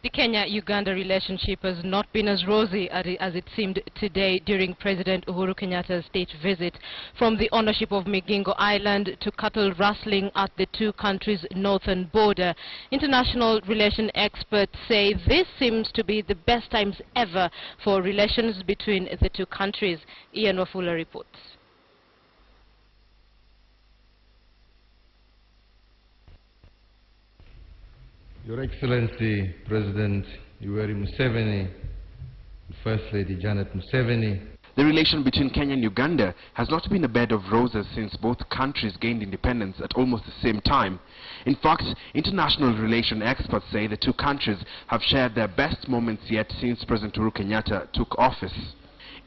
The Kenya-Uganda relationship has not been as rosy as it seemed today during President Uhuru Kenyatta's state visit. From the ownership of Migingo Island to cattle rustling at the two countries' northern border, international relation experts say this seems to be the best times ever for relations between the two countries. Wafula reports. Your Excellency, President Uhuru Museveni, and First Lady Janet Museveni. The relation between Kenya and Uganda has not been a bed of roses since both countries gained independence at almost the same time. In fact, international relation experts say the two countries have shared their best moments yet since President Uhuru Kenyatta took office.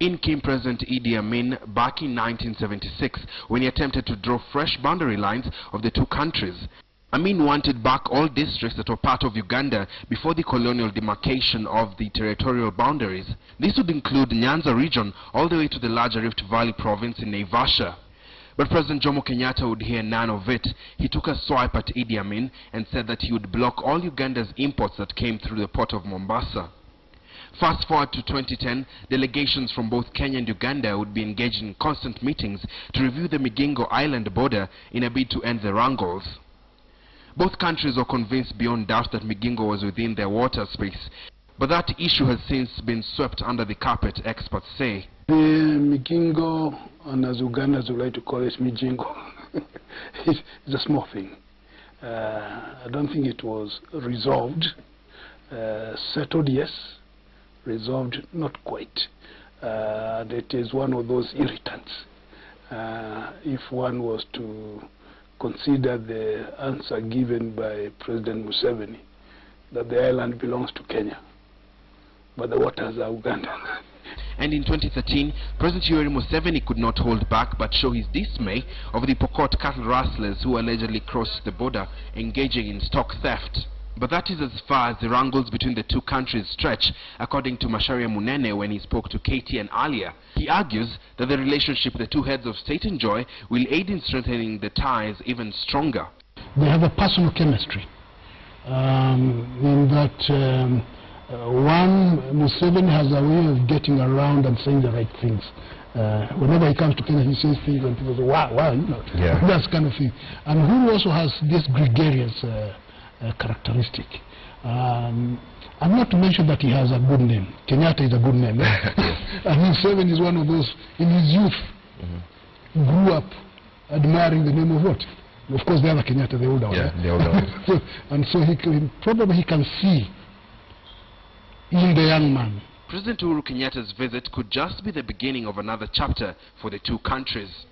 In came President Idi Amin back in 1976 when he attempted to draw fresh boundary lines of the two countries. Amin wanted back all districts that were part of Uganda before the colonial demarcation of the territorial boundaries. This would include Nyanza region all the way to the larger Rift Valley province in Naivasha. But President Jomo Kenyatta would hear none of it. He took a swipe at Idi Amin and said that he would block all Uganda's imports that came through the port of Mombasa. Fast forward to 2010, delegations from both Kenya and Uganda would be engaged in constant meetings to review the Migingo Island border in a bid to end the wrangles. Both countries were convinced beyond doubt that Migingo was within their water space, but that issue has since been swept under the carpet, experts say. The Migingo, and as Ugandans would like to call it Migingo, it's a small thing. I don't think it was resolved. Settled, yes. Resolved, not quite. It is one of those irritants. If one was to consider the answer given by President Museveni that the island belongs to Kenya, but the waters are Ugandan. And in 2013, President Uhuru Museveni could not hold back but show his dismay over the Pokot cattle rustlers who allegedly crossed the border engaging in stock theft. But that is as far as the wrangles between the two countries stretch, according to Macharia Munene when he spoke to KTN earlier. He argues that the relationship the two heads of state enjoy will aid in strengthening the ties even stronger. They have a personal chemistry, in that Museveni has a way of getting around and saying the right things. Whenever he comes to Kenya, he says things and people say, wow, you know, yeah. That kind of thing. And Uhuru also has this gregarious characteristic. And not to mention that he has a good name. Kenyatta is a good name. And Museveni is one of those, in his youth, grew up admiring the name of what? Of course, the other Kenyatta, the older one. Yeah, the older one. And so he can see in the young man. President Uhuru Kenyatta's visit could just be the beginning of another chapter for the two countries.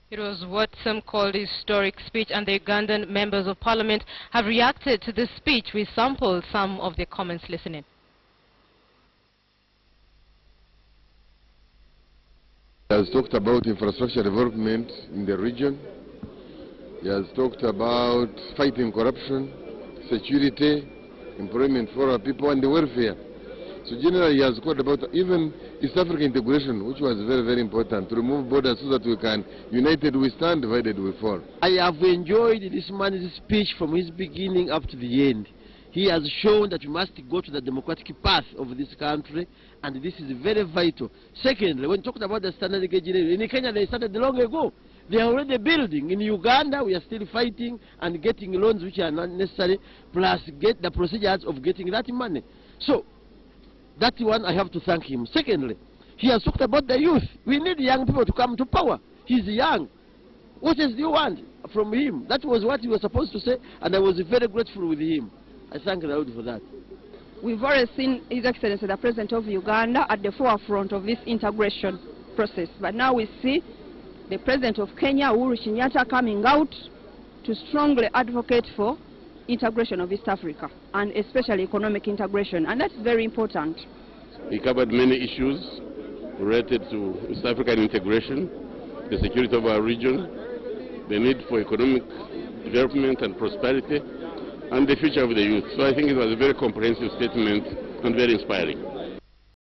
It was what some called a historic speech, and the Ugandan members of parliament have reacted to this speech. We sampled some of their comments. Listening. He has talked about infrastructure development in the region. He has talked about fighting corruption, security, employment for our people, and the welfare. So generally he has talked about even East African integration, which was very, very important, to remove borders so that we can, united we stand, divided we fall. I have enjoyed this man's speech from his beginning up to the end. He has shown that we must go to the democratic path of this country, and this is very vital. Secondly, when talking about the standard gauge, in Kenya they started long ago. They are already building. In Uganda we are still fighting and getting loans which are not necessary, plus get the procedures of getting that money. So that one I have to thank him. Secondly, he has talked about the youth. We need young people to come to power. He's young. What else do you want from him? That was what he was supposed to say, and I was very grateful with him. I thank the Lord for that. We've already seen His Excellency the President of Uganda at the forefront of this integration process. But now we see the President of Kenya, Uhuru Kenyatta, coming out to strongly advocate for integration of East Africa, and especially economic integration, and that's very important. He covered many issues related to East African integration, the security of our region, the need for economic development and prosperity, and the future of the youth. So I think it was a very comprehensive statement and very inspiring.